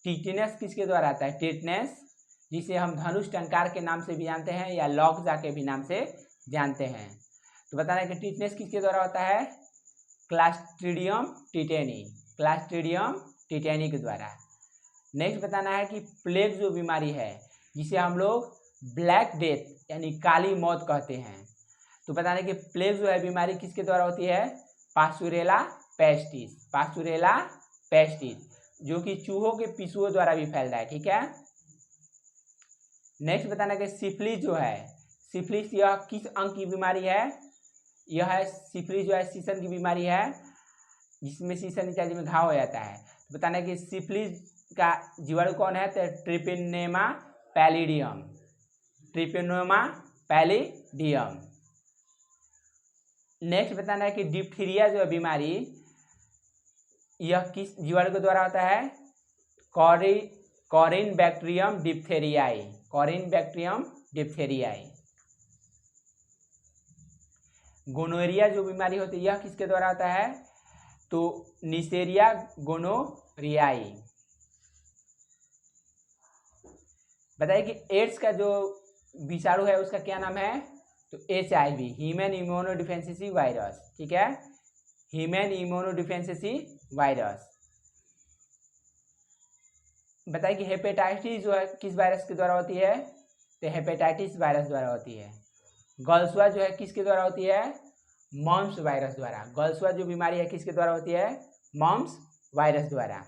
टिटनेस किसके द्वारा आता है? टिटनेस जिसे हम धनुष टंकार के नाम से भी जानते हैं या लॉकजा के भी नाम से जानते हैं। तो बताना है कि टिटनेस किसके द्वारा होता है? क्लास्ट्रीडियम टिटेनी के द्वारा। नेक्स्ट बताना है कि प्लेग जो बीमारी है जिसे हम लोग ब्लैक डेथ यानी काली मौत कहते हैं, तो बताना है कि प्लेग जो है बीमारी किसके द्वारा होती है? पास्चुरेला पेस्टिस जो कि चूहों के पिस्सुओं द्वारा भी फैलता है। ठीक है, नेक्स्ट बताना कि सिफिलिस जो है, सिफिलिस यह किस अंग की बीमारी है? यह है सिफिलिस जो है सीसन की बीमारी है जिसमें सीसन इत्यादि में घाव हो जाता है। तो बताना कि सिफिलिस का जीवाणु कौन है? तो ट्रिपेनोमा पैलिडियम। नेक्स्ट बताना है कि डिप्थीरिया जो है बीमारी यह किस जीवाणु के द्वारा होता है? कॉरिन बैक्टीरियम डिप्थेरियाई। गोनोरिया जो बीमारी होती है यह किसके द्वारा होता है? तो निसेरिया गोनोरियाई। बताइए कि एड्स का जो विषाणु है उसका क्या नाम है? तो HIV ह्यूमन इम्यूनोडिफिशियेंसी वायरस। ठीक है, ह्यूमन इम्यूनोडिफिशियेंसी वायरस। बताइए कि हेपेटाइटिस जो है किस वायरस के द्वारा होती है? तो हेपेटाइटिस वायरस द्वारा होती है। गलसुआ जो है किसके द्वारा होती है? मम्स वायरस द्वारा। गलसुआ जो बीमारी है किसके द्वारा होती है? मम्स वायरस द्वारा।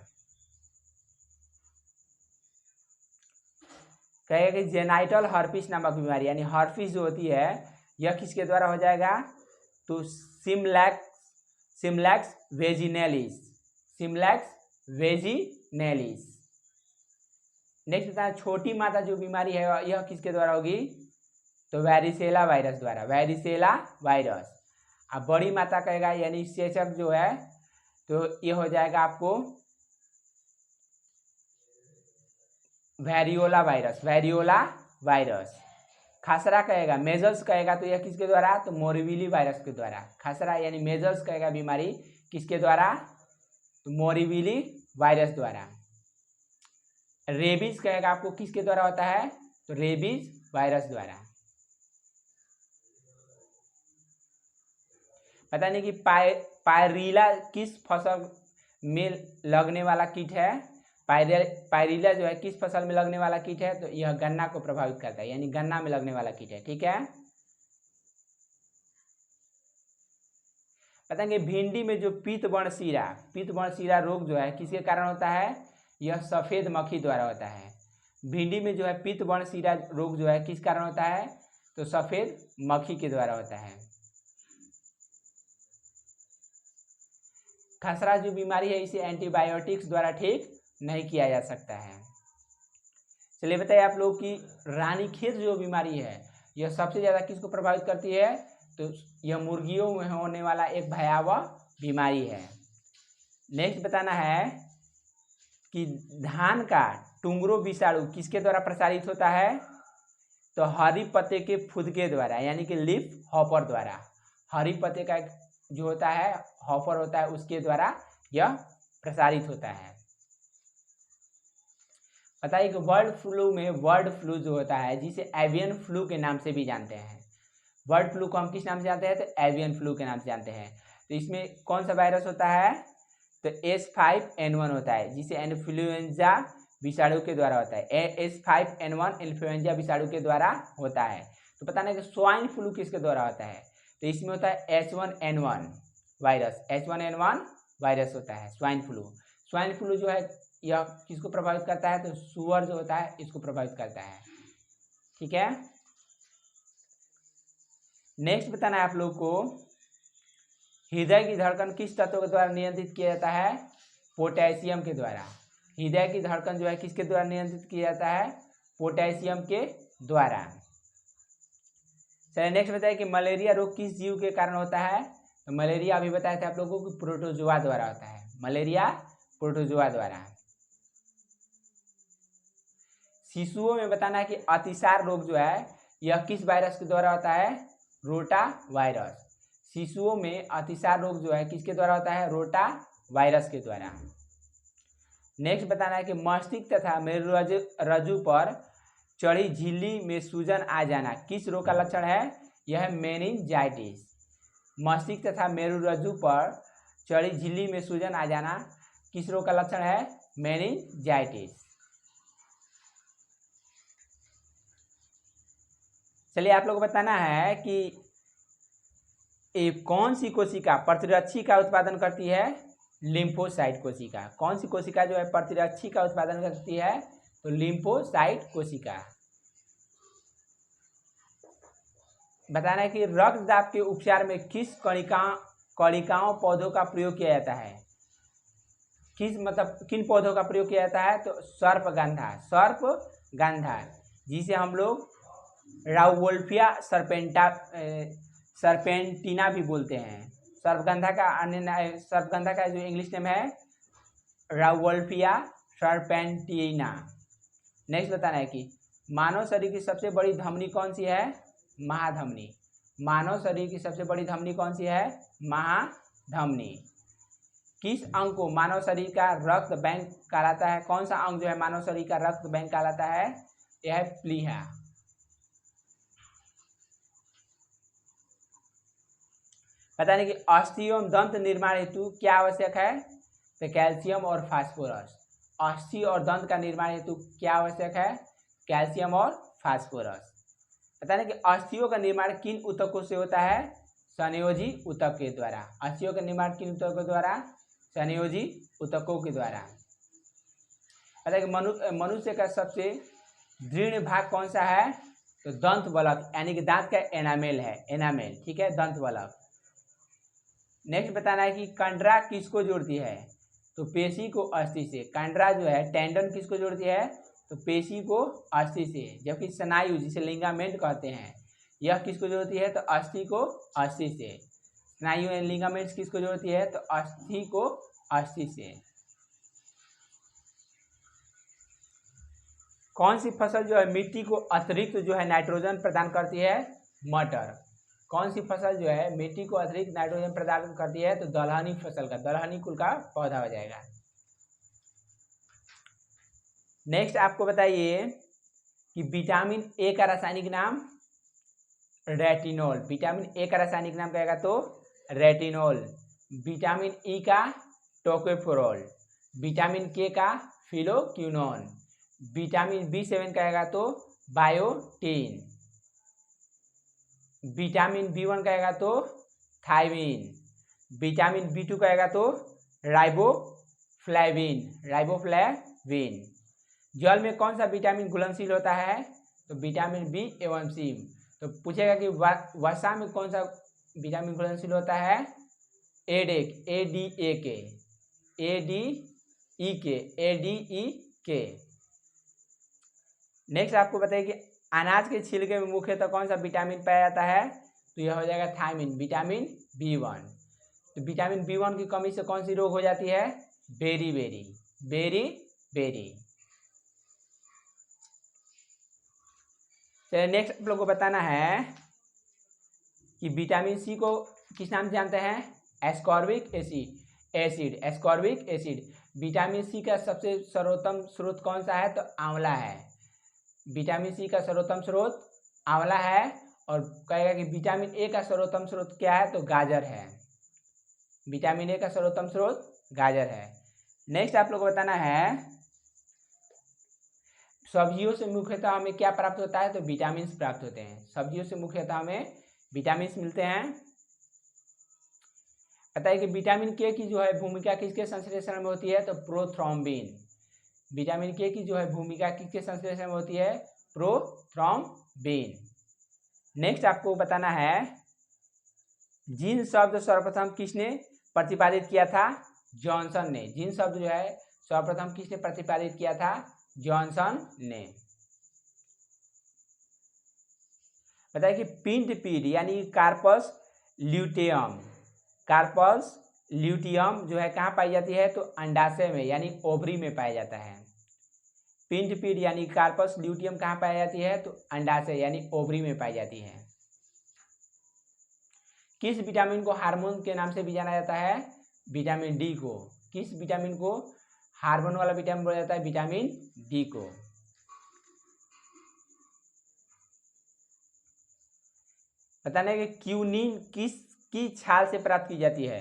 कहेगा कि जेनाइटल हर्पिस नामक बीमारी, यानी हर्पिस जो होती है यह किसके द्वारा हो जाएगा, तो सिम्लैक्स वेजिनेलिस, सिम्लैक्स वेजिनेलिस। नेक्स्ट बताएं, छोटी माता जो बीमारी है यह किसके द्वारा होगी, तो वैरिसेला वायरस द्वारा, वैरिसेला वायरस। अब बड़ी माता कहेगा यानी सेचक जो है तो ये हो जाएगा आपको वेरियोला वायरस, वेरियोला वायरस। खसरा कहेगा, मेजल्स कहेगा तो यह किसके द्वारा, तो मोरिबिली वायरस के द्वारा। खसरा यानी मेजल्स कहेगा बीमारी किसके द्वारा, तो मोरिबिली वायरस द्वारा। रेबीज कहेगा आपको किसके द्वारा होता है, तो रेबीज वायरस द्वारा। पता नहीं कि पायरिला किस फसल में लगने वाला कीट है, पायरिला जो है किस फसल में लगने वाला कीट है, तो यह गन्ना को प्रभावित करता है, यानी गन्ना में लगने वाला कीट है। ठीक है, बताएंगे भिंडी में जो पीतवर्ण शीरा रोग जो है किसके कारण होता है, यह सफेद मक्खी द्वारा होता है। भिंडी में जो है पीतवर्ण शीरा रोग जो है किस कारण होता है, तो सफेद मक्खी के द्वारा होता है। खसरा जो बीमारी है इसे एंटीबायोटिक्स द्वारा ठीक नहीं किया जा सकता है। चलिए बताइए आप लोग की रानीखेत जो बीमारी है यह सबसे ज़्यादा किसको प्रभावित करती है, तो यह मुर्गियों में होने वाला एक भयावह बीमारी है। नेक्स्ट बताना है कि धान का टुंगरो विषाणु किसके द्वारा प्रसारित होता है, तो हरी पत्ते के फुदके द्वारा, यानी कि लीफ हॉपर द्वारा। हरी पत्ते का जो होता है हॉपर होता है उसके द्वारा यह प्रसारित होता है। बताइए कि बर्ड फ्लू जो होता है जिसे एवियन फ्लू के नाम से भी जानते हैं, बर्ड फ्लू को हम किस नाम से जानते हैं, तो एवियन फ्लू के नाम से जानते हैं। तो इसमें कौन सा वायरस होता है, तो H5N1 होता है जिसे इन्फ्लुएंजा विषाणु के द्वारा होता है, H5N1 इन्फ्लुएंजा विषाणु के द्वारा होता है। तो पता नहीं कि स्वाइन फ्लू किसके द्वारा होता है, तो इसमें होता है H1N1 वायरस, H1N1 वायरस होता है स्वाइन फ्लू। स्वाइन फ्लू जो है यह किसको प्रभावित करता है, तो सुअर जो होता है इसको प्रभावित करता है। ठीक है, नेक्स्ट बताना है आप लोग को हृदय की धड़कन किस तत्व के द्वारा नियंत्रित किया जाता है, पोटेशियम के द्वारा। हृदय की धड़कन जो है किसके द्वारा नियंत्रित किया जाता है, पोटेशियम के द्वारा। चलिए नेक्स्ट बताइए कि मलेरिया रोग किस जीव के कारण होता है, तो मलेरिया अभी बताया था आप लोगों को प्रोटोजोआ द्वारा होता है, मलेरिया प्रोटोजोआ द्वारा। शिशुओं में बताना है कि अतिसार रोग जो है यह किस वायरस के द्वारा होता है, रोटा वायरस। शिशुओं में अतिसार रोग जो है किसके द्वारा होता है, रोटा वायरस के द्वारा। नेक्स्ट बताना है कि मस्तिष्क तथा मेरुरज्जु पर चढ़ी झिल्ली में सूजन आ जाना किस रोग का लक्षण है, यह है मेनिंजाइटिस। मस्तिष्क तथा मेरुरज्जु पर चढ़ी झिल्ली में सूजन आ जाना किस रोग का लक्षण है, मेनिंजाइटिस। चलिए आप लोग बताना है कि कौन सी कोशिका प्रतिरक्षी का उत्पादन करती है, लिम्फोसाइट कोशिका। कौन सी कोशिका जो है प्रतिरक्षी का उत्पादन करती है, तो लिम्फोसाइट कोशिका। बताना है कि रक्त दाब के उपचार में किस कणिकाओं पौधों का प्रयोग किया जाता है, किन पौधों का प्रयोग किया जाता है, तो सर्पगंधा जिसे हम लोग राउवोल्फिया सर्पेंटिना भी बोलते हैं। सर्पगंधा का जो इंग्लिश नेम है राउवोल्फिया सर्पेंटिना। नेक्स्ट बताना है कि मानव शरीर की सबसे बड़ी धमनी कौन सी है, महाधमनी। मानव शरीर की सबसे बड़ी धमनी कौन सी है, महाधमनी। किस अंग को मानव शरीर का रक्त बैंक कहलाता है, कौन सा अंग जो है मानव शरीर का रक्त बैंक कहलाता है, यह है प्लीहा। बताने कि अस्थि एवं दंत निर्माण हेतु क्या आवश्यक है, तो कैल्शियम और फास्फोरस। अस्थि और दंत का निर्माण हेतु क्या आवश्यक है, कैल्शियम और फास्फोरस। बताने कि अस्थियों का निर्माण किन ऊतकों से होता है, संयोजी ऊतक के द्वारा। अस्थियों का निर्माण किन ऊतकों के द्वारा, संयोजी ऊतकों के द्वारा। बताइए कि मनुष्य का सबसे दृढ़ भाग कौन सा है? तो दंत वलक यानी कि दांत का एनामेल है, एनामेल, ठीक है, दंत वलक। नेक्स्ट बताना है कि कंडरा किसको जोड़ती है? तो पेशी को अस्थि से। कंडरा जो है टेंडन किसको जोड़ती है? तो पेशी को अस्थि से। जबकि स्नायु जिसे लिगामेंट कहते हैं, यह किसको जोड़ती है? तो अस्थि को अस्थि से। स्नायु एंड लिगामेंट्स किसको जोड़ती है? तो अस्थि को अस्थि से। कौन सी फसल जो है मिट्टी को अतिरिक्त जो है नाइट्रोजन प्रदान करती है? मटर। कौन सी फसल जो है मिट्टी को अतिरिक्त नाइट्रोजन प्रदान करती है? तो दलहनी फसल का, दलहनी कुल का पौधा हो जाएगा। नेक्स्ट आपको बताइए कि विटामिन ए का रासायनिक नाम? रेटिनॉल। विटामिन ए का रासायनिक नाम कहेगा तो रेटिनॉल। विटामिन ई का टोकोफेरोल। विटामिन के का फिलोक्विनोन। विटामिन B7 कहेगा तो बायोटीन। विटामिन B1 कहेगा तो थायमिन। विटामिन B2 कहेगा तो राइबोफ्लेविन, राइबोफ्लेविन। जल में कौन सा विटामिन घुलनशील होता है? तो विटामिन बी एवं सी। तो पूछेगा कि वसा में कौन सा विटामिन घुलनशील होता है? एडेक, ADE के। नेक्स्ट आपको बताइए कि अनाज के छिलके में मुख्यतः कौन सा विटामिन पाया जाता है? तो यह हो जाएगा थायमिन, विटामिन B1। तो विटामिन B1 की कमी से कौन सी रोग हो जाती है? Berry berry. चलिए नेक्स्ट आप लोग को बताना है कि विटामिन सी को किस नाम से जानते हैं? Ascorbic acid, ascorbic acid. Vitamin C का सबसे सर्वोत्तम स्रोत कौन सा है? तो आंवला है। विटामिन सी का सर्वोत्तम स्रोत आंवला है। और कहेगा कि विटामिन ए का सर्वोत्तम स्रोत क्या है? तो गाजर है। विटामिन ए का सर्वोत्तम स्रोत गाजर है। नेक्स्ट आप लोग को बताना है सब्जियों से मुख्यतः हमें क्या प्राप्त होता है? तो विटामिन प्राप्त होते हैं। सब्जियों से मुख्यतः हमें विटामिन मिलते हैं। बताइए कि विटामिन के की जो है भूमिका किसके संश्लेषण में होती है? तो प्रोथ्रोम्बिन। विटामिन के की जो है भूमिका किसके संश्लेषण में होती है? प्रोथ्रोम्बिन। नेक्स्ट आपको बताना है जीन शब्द सर्वप्रथम किसने प्रतिपादित किया था? जॉनसन ने। जीन शब्द जो है सर्वप्रथम किसने प्रतिपादित किया था? जॉनसन ने। बताइए कि पिंड पीड यानी कार्पस ल्यूटेयम, कार्पस ल्यूटियम जो है कहाँ पाई जाती है? तो अंडाशय में यानी ओवरी में पाया जाता है। पिंड पीड यानी कार्पस ल्यूटियम कहाँ पाई जाती है? तो अंडाशय यानी ओवरी में पाई जाती है। किस विटामिन को हार्मोन के नाम से भी जाना जाता है? विटामिन डी को। किस विटामिन को हार्मोन वाला विटामिन बोला जाता है? विटामिन डी को। बताना है कि क्यूनिन किसकी छाल से प्राप्त की जाती है?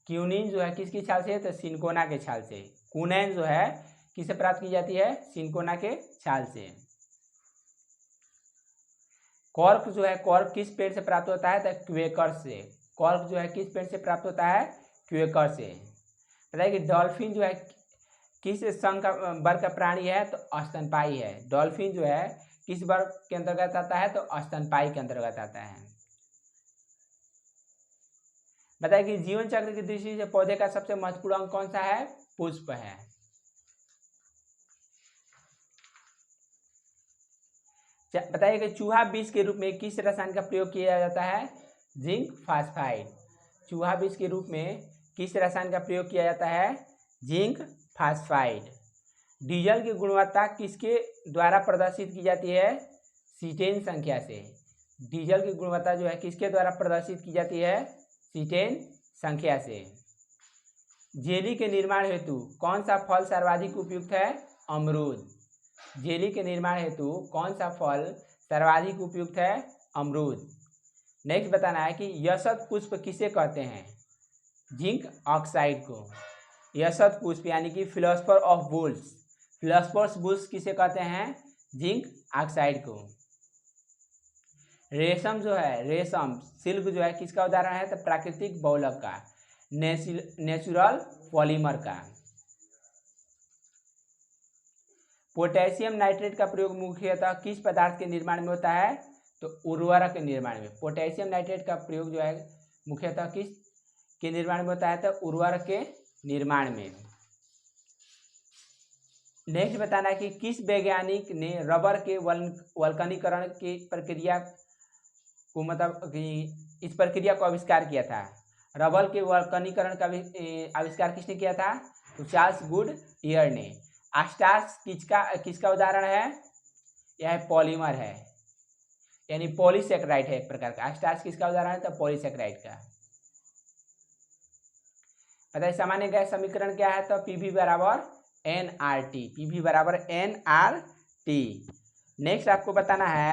क्यूनिन जो है किसकी छाल से? तो सिनकोना के छाल से। कुनैन जो है किससे प्राप्त की जाती है? सिनकोना के छाल से। कॉर्क जो है, कॉर्क किस पेड़ से प्राप्त होता है? तो क्वेकर से। कॉर्क जो है किस पेड़ से प्राप्त होता है? क्वेकर से। बताइए कि डॉल्फिन जो है किस संघ का वर्ग का प्राणी है? तो स्तनपायी है। डॉल्फिन जो है किस वर्ग के अंतर्गत आता है? तो स्तनपायी के अंतर्गत आता है। बताइए कि जीवन चक्र की दृष्टि से पौधे का सबसे महत्वपूर्ण अंग कौन सा है? पुष्प है। बताइए कि चूहा विष के रूप में किस रसायन का प्रयोग किया जाता है? Zinc phosphide. चूहा विष के रूप में किस रसायन का प्रयोग किया जाता है? Zinc phosphide. डीजल की गुणवत्ता किसके द्वारा प्रदर्शित की जाती है? सीटेन संख्या से। डीजल की गुणवत्ता जो है किसके द्वारा प्रदर्शित की जाती है? सीटेन संख्या से। जेली के निर्माण हेतु कौन सा फल सर्वाधिक उपयुक्त है? अमरूद। जेली के निर्माण हेतु कौन सा फल सर्वाधिक उपयुक्त है? अमरूद। नेक्स्ट बताना है कि यशत पुष्प किसे कहते हैं? जिंक ऑक्साइड को। यशत पुष्प यानी कि फिलोस्फर ऑफ बुल्स, फिलोस्फर्स बुल्स किसे कहते हैं? जिंक ऑक्साइड को। रेशम जो है, रेशम सिल्क जो है किसका उदाहरण है? तो प्राकृतिक बहुलक का, नेचुरल पॉलीमर का। पोटेशियम नाइट्रेट का प्रयोग मुख्यतः किस पदार्थ के निर्माण में होता है? तो उर्वरक के निर्माण में। पोटेशियम नाइट्रेट का प्रयोग जो है मुख्यतः किस के निर्माण में होता है? तो उर्वरक के निर्माण में। नेक्स्ट बताना है कि किस वैज्ञानिक ने रबर के वल्कनीकरण की प्रक्रिया को मतलब कि इस प्रक्रिया को आविष्कार किया था? रबर के वल्कनीकरण का आविष्कार किसने किया था? तो चार्ल्स गुडईयर ने। स्टार्च किसका उदाहरण है? यह पॉलीमर है, यानी पॉलीसेकेराइड है एक प्रकार का। स्टार्च किसका उदाहरण है? तो पॉलीसेकेराइड का। बताइए सामान्य गैस समीकरण क्या है? तो पीवी बराबर एनआरटी। पीवी बराबर एनआरटी। नेक्स्ट आपको बताना है